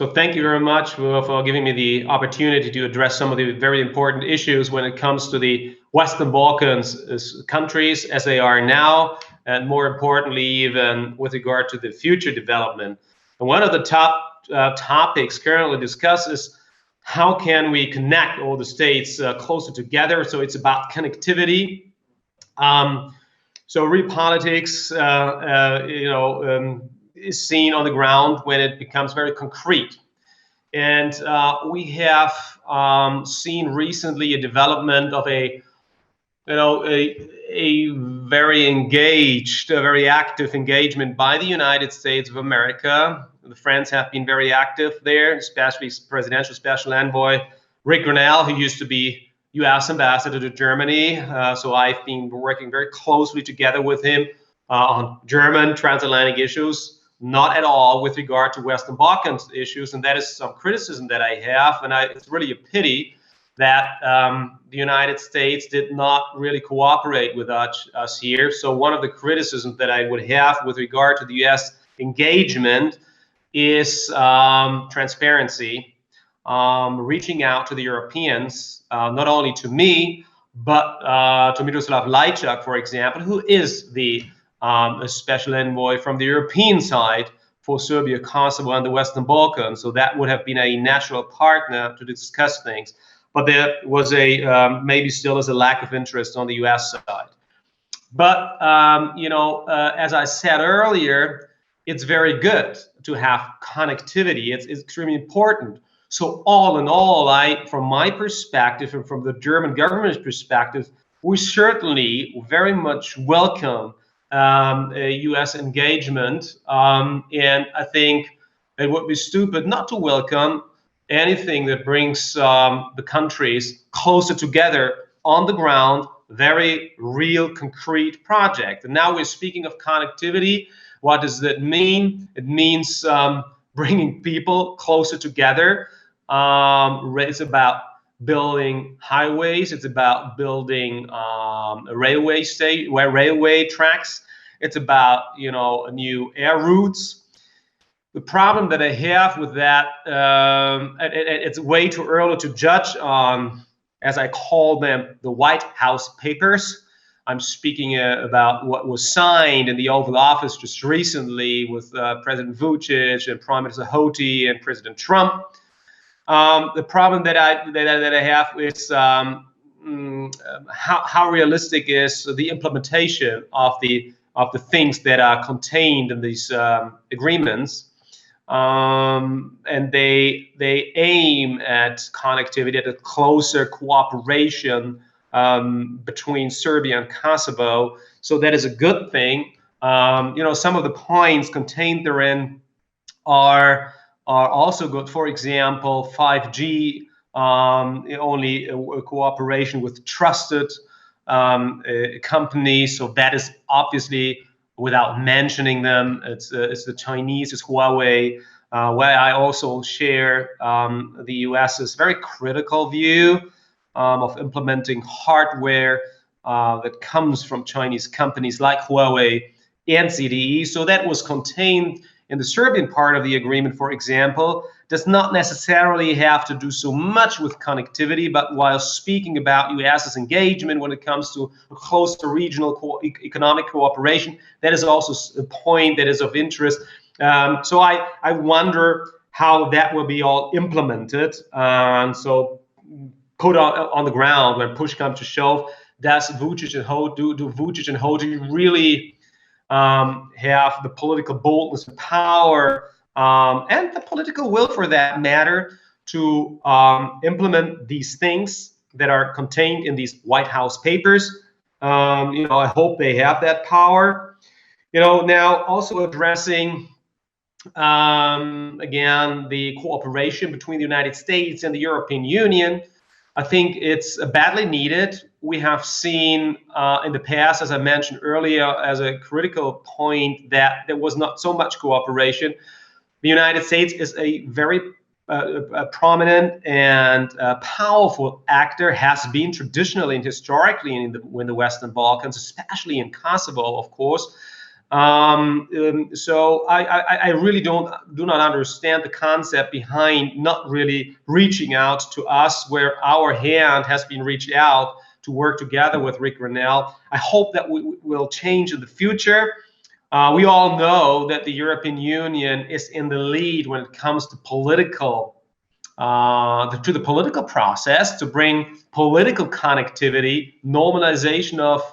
So thank you very much for giving me the opportunity to address some of the very important issues when it comes to the Western Balkans countries as they are now, and more importantly, even with regard to the future development. And one of the top topics currently discussed is how can we connect all the states closer together? So it's about connectivity. So real politics, is seen on the ground when it becomes very concrete. And we have seen recently a development of a very engaged, a very active engagement by the United States of America. The Friends have been very active there, especially Presidential Special Envoy Rick Grenell, who used to be U.S. Ambassador to Germany. So I've been working very closely together with him on German transatlantic issues, not at all with regard to Western Balkans issues. And that is some criticism that I have. And it's really a pity that the United States did not really cooperate with us here. So one of the criticisms that I would have with regard to the U.S. engagement is transparency. Reaching out to the Europeans, not only to me, but to Miroslav Lajčák, for example, who is the special envoy from the European side for Serbia, Kosovo, and the Western Balkans. So that would have been a natural partner to discuss things. But there was maybe still is a lack of interest on the U.S. side. But, as I said earlier, it's very good to have connectivity. It's extremely important. So all in all, from my perspective and from the German government's perspective, we certainly very much welcome a U.S. engagement. And I think it would be stupid not to welcome anything that brings the countries closer together on the ground, very real, concrete project. And now we're speaking of connectivity. What does that mean? It means bringing people closer together. It's about building highways. It's about building railway tracks. It's about new air routes. The problem that I have with that, it's way too early to judge on, as I call them, the White House papers. I'm speaking about what was signed in the Oval Office just recently with President Vučić and Prime Minister Hoti and President Trump. The problem that I have is how realistic is the implementation of the things that are contained in these agreements. And they aim at connectivity, at a closer cooperation between Serbia and Kosovo. So that is a good thing. Some of the points contained therein are also good. For example, 5G, only cooperation with trusted companies. So that is obviously, without mentioning them, it's the Chinese, it's Huawei, where I also share the US's very critical view of implementing hardware that comes from Chinese companies like Huawei and CDE. So that was contained in the Serbian part of the agreement, for example, does not necessarily have to do so much with connectivity, but while speaking about US's engagement when it comes to closer regional economic cooperation, that is also a point that is of interest. So I wonder how that will be all implemented. So put on the ground when push comes to shove, does Vučić and Hoti really have the political boldness and power and the political will, for that matter, to implement these things that are contained in these White House papers? I hope they have that power. Now also addressing again the cooperation between the United States and the European Union. I think it's badly needed. We have seen in the past, as I mentioned earlier, as a critical point, that there was not so much cooperation. The United States is a very prominent and powerful actor, has been traditionally and historically in the Western Balkans, especially in Kosovo, of course. So I really do not understand the concept behind not really reaching out to us, where our hand has been reached out to work together with Rick Grenell. I hope that we will change in the future. We all know that the European Union is in the lead when it comes to the political process, to bring political connectivity, normalization of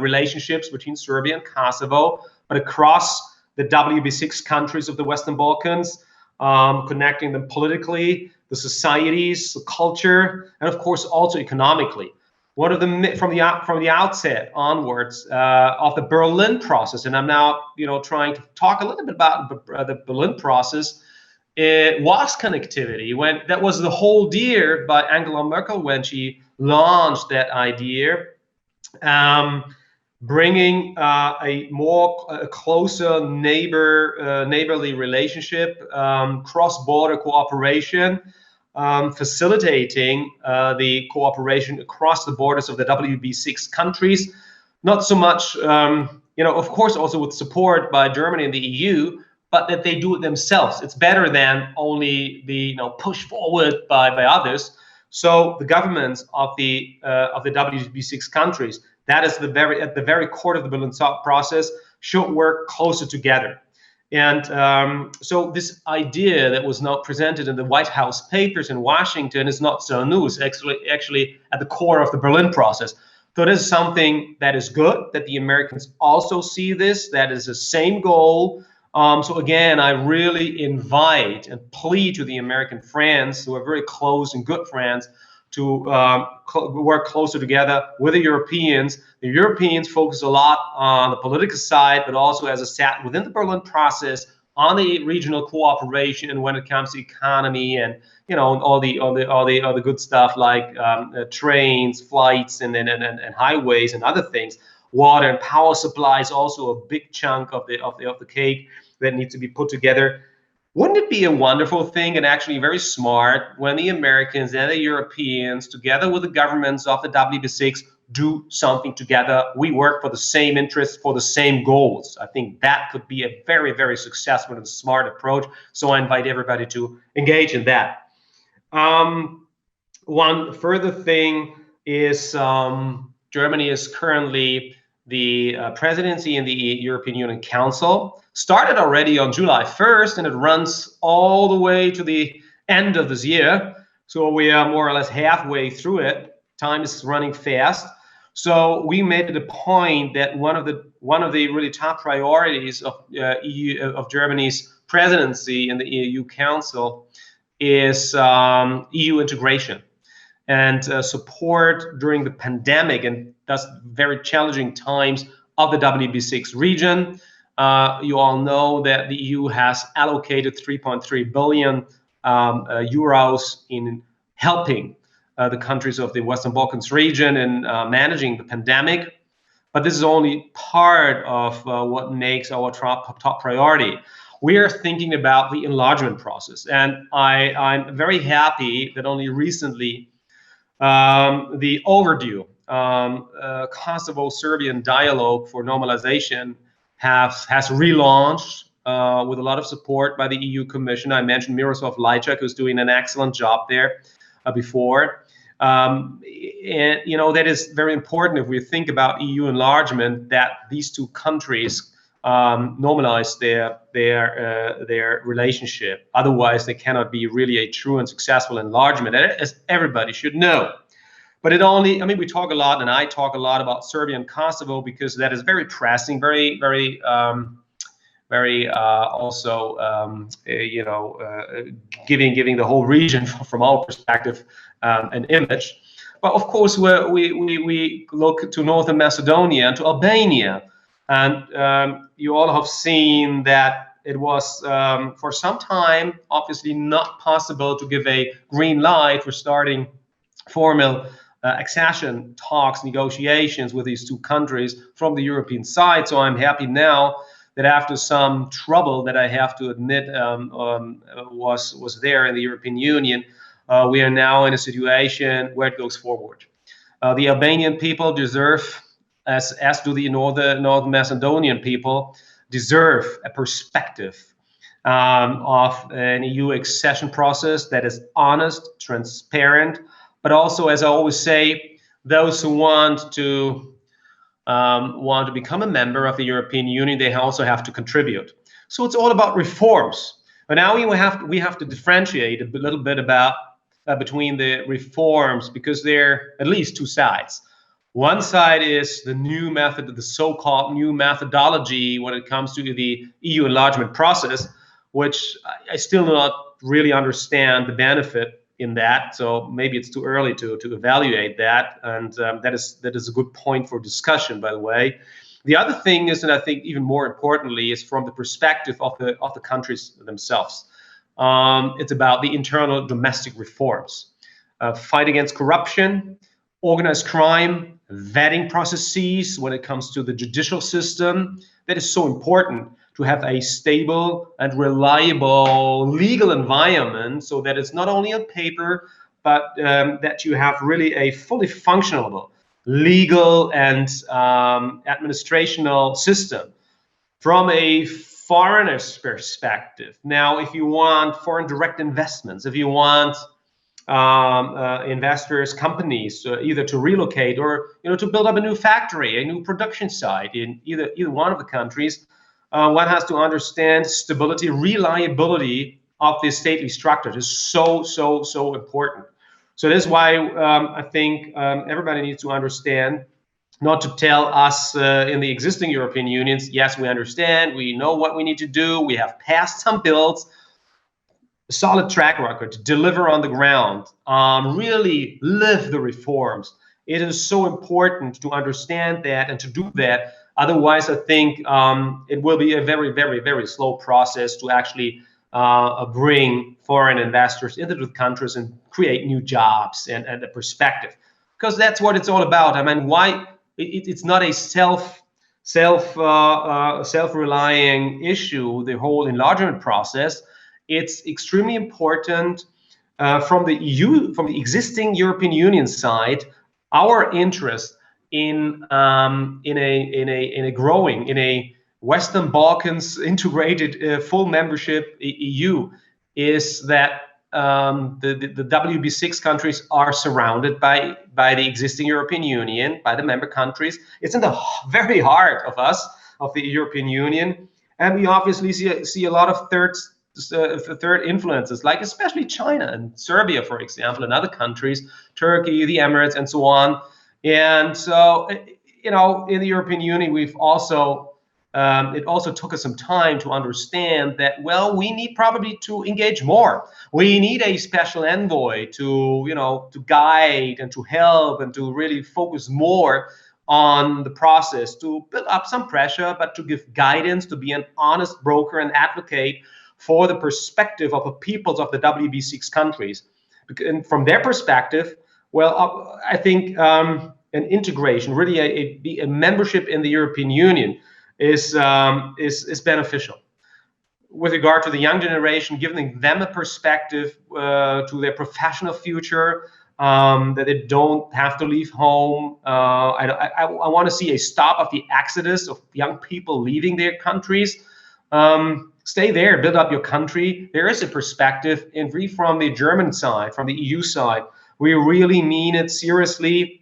relationships between Serbia and Kosovo, but across the WB6 countries of the Western Balkans, connecting them politically, the societies, the culture, and of course also economically. One of the from the outset onwards of the Berlin process, and I'm now trying to talk a little bit about the Berlin process. It was connectivity. When that was the whole idea by Angela Merkel when she launched that idea, bringing a closer neighborly relationship, cross-border cooperation, facilitating the cooperation across the borders of the WB6 countries. Not so much, of course, also with support by Germany and the EU, but that they do it themselves. It's better than only the push forward by others. So the governments of the WB6 countries, that is at the very core of the Berlin process, should work closer together. And so this idea that was now presented in the White House papers in Washington is not so new. It's actually at the core of the Berlin process. So this is something that is good, that the Americans also see this, that is the same goal. So again, I really invite and plead to the American friends who are very close and good friends to work closer together with the Europeans. The Europeans focus a lot on the political side, but also, as I said, within the Berlin process, on the regional cooperation, and when it comes to economy and all the good stuff like trains, flights, and highways and other things. Water and power supply is also a big chunk of the cake that needs to be put together. Wouldn't it be a wonderful thing and actually very smart when the Americans and the Europeans, together with the governments of the WB6, do something together? We work for the same interests, for the same goals. I think that could be a very, very successful and smart approach. So I invite everybody to engage in that. One further thing is Germany is currently the presidency in the European Union Council. Started already on July 1st, and it runs all the way to the end of this year. So we are more or less halfway through it. Time is running fast. So we made it a point that one of the really top priorities of Germany's presidency in the EU Council is EU integration and support during the pandemic and thus very challenging times of the WB6 region. You all know that the EU has allocated 3.3 billion euros in helping the countries of the Western Balkans region in managing the pandemic. But this is only part of what makes our top priority. We are thinking about the enlargement process. And I'm very happy that only recently the overdue Kosovo-Serbian dialogue for normalization has relaunched with a lot of support by the EU Commission. I mentioned Miroslav Lajčák, who's doing an excellent job there before. And that is very important if we think about EU enlargement, that these two countries normalize their relationship. Otherwise, they cannot be really a true and successful enlargement, as everybody should know. But we talk a lot, and I talk a lot about Serbia and Kosovo because that is very pressing, very, very, giving the whole region, from our perspective, an image. But of course, we look to Northern Macedonia and to Albania, and you all have seen that it was for some time obviously not possible to give a green light for starting formal accession talks, negotiations with these two countries from the European side. So I'm happy now that after some trouble that I have to admit was there in the European Union, we are now in a situation where it goes forward. The Albanian people deserve as do the Northern Macedonian people, deserve a perspective of an EU accession process that is honest, transparent, but also, as I always say, those who want to become a member of the European Union, they also have to contribute. So it's all about reforms. But now we have to differentiate a little bit about between the reforms, because there are at least two sides. One side is the new method, the so-called new methodology when it comes to the EU enlargement process, which I still do not really understand the benefit in that. So maybe it's too early to evaluate that, and that is a good point for discussion, by the way. The other thing is, and I think even more importantly, is from the perspective of the countries themselves. It's about the internal domestic reforms, fight against corruption, organized crime, vetting processes when it comes to the judicial system. That is so important, to have a stable and reliable legal environment, so that it's not only on paper, but that you have really a fully functional legal and administrational system. From a foreigner's perspective, now, if you want foreign direct investments, if you want investors, companies, either to relocate or to build up a new factory, a new production site in either one of the countries, one has to understand stability, reliability of the stately structure. It is so important. So this is why I think everybody needs to understand, not to tell us in the existing European unions, yes, we understand, we know what we need to do, we have passed some bills, a solid track record to deliver on the ground, really live the reforms. It is so important to understand that and to do that. Otherwise, I think it will be a very slow process to actually bring foreign investors into the countries and create new jobs and a perspective. Because that's what it's all about. I mean, why it's not a self-relying issue, the whole enlargement process. It's extremely important from the EU, from the existing European Union side, our interest in a growing, in a Western Balkans integrated full membership EU, is that the WB6 countries are surrounded by the existing European Union, by the member countries. It's in the very heart of us, of the European Union, and we obviously see a lot of third influences, like especially China and Serbia, for example, and other countries, Turkey, the Emirates, and so on. And so, in the European Union, we've also it also took us some time to understand that, well, we need probably to engage more. We need a special envoy to guide and to help and to really focus more on the process, to build up some pressure, but to give guidance, to be an honest broker and advocate for the perspective of the peoples of the WB6 countries. And from their perspective, well, I think an integration, really a membership in the European Union is beneficial with regard to the young generation, giving them a perspective to their professional future, that they don't have to leave home. I want to see a stop of the exodus of young people leaving their countries. Stay there, build up your country. There is a perspective, and from the German side, from the EU side, we really mean it seriously.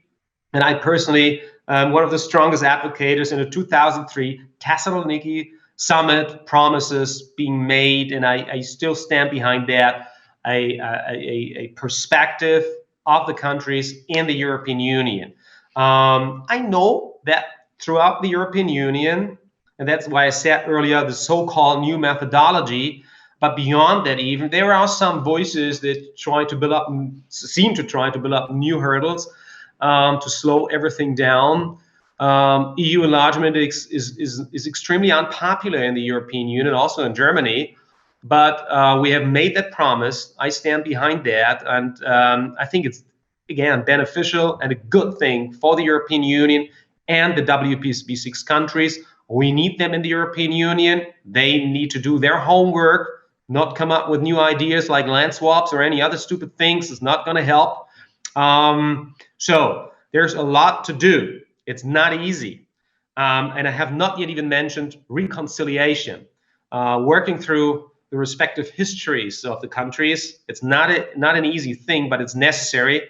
And I personally, one of the strongest advocates in the 2003 Thessaloniki summit, promises being made, and I still stand behind that, a perspective of the countries in the European Union. I know that throughout the European Union, and that's why I said earlier, the so-called new methodology, but beyond that, even there are some voices that seem to try to build up new hurdles to slow everything down. EU enlargement is extremely unpopular in the European Union, also in Germany, but we have made that promise. I stand behind that, and I think it's, again, beneficial and a good thing for the European Union and the WB6 countries. We need them in the European Union. They need to do their homework, not come up with new ideas like land swaps or any other stupid things. It's not going to help. So there's a lot to do. It's not easy. And I have not yet even mentioned reconciliation, working through the respective histories of the countries. It's not an easy thing, but it's necessary.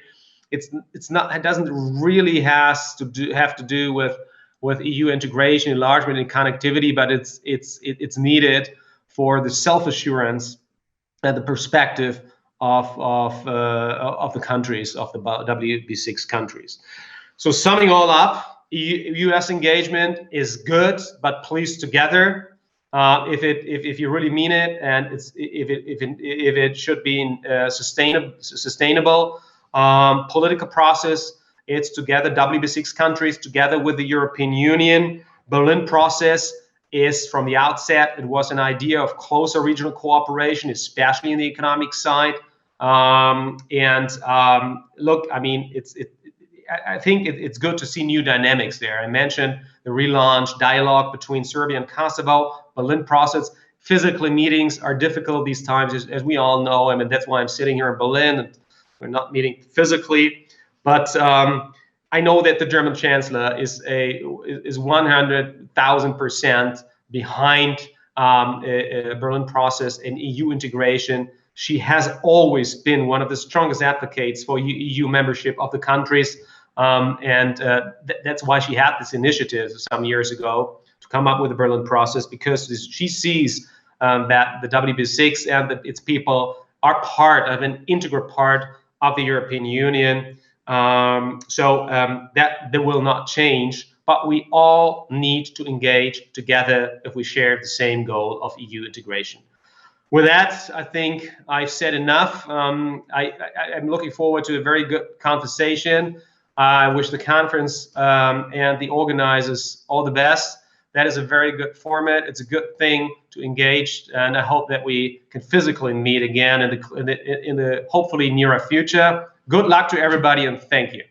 It's not. It doesn't really have to do with EU integration, enlargement, and connectivity, but it's needed for the self-assurance and the perspective of the countries, of the WB6 countries. So summing all up, U.S. engagement is good, but please together. If you really mean it, and if it should be sustainable political process, it's together, WB6 countries together with the European Union. Berlin process is, from the outset, it was an idea of closer regional cooperation, especially in the economic side. Look, I mean, I think it's good to see new dynamics there. I mentioned the relaunch dialogue between Serbia and Kosovo, Berlin process. Physically, meetings are difficult these times, as we all know. I mean, that's why I'm sitting here in Berlin, and we're not meeting physically. But I know that the German Chancellor is 100,000% behind a Berlin process and EU integration. She has always been one of the strongest advocates for EU membership of the countries. That's why she had this initiative some years ago to come up with the Berlin process, because she sees that the WB6 and its people are part of an integral part of the European Union. That will not change, but we all need to engage together if we share the same goal of EU integration. With that, I think I've said enough. I'm looking forward to a very good conversation. I wish the conference and the organizers all the best. That is a very good format. It's a good thing to engage, and I hope that we can physically meet again in the hopefully nearer future. Good luck to everybody, and thank you.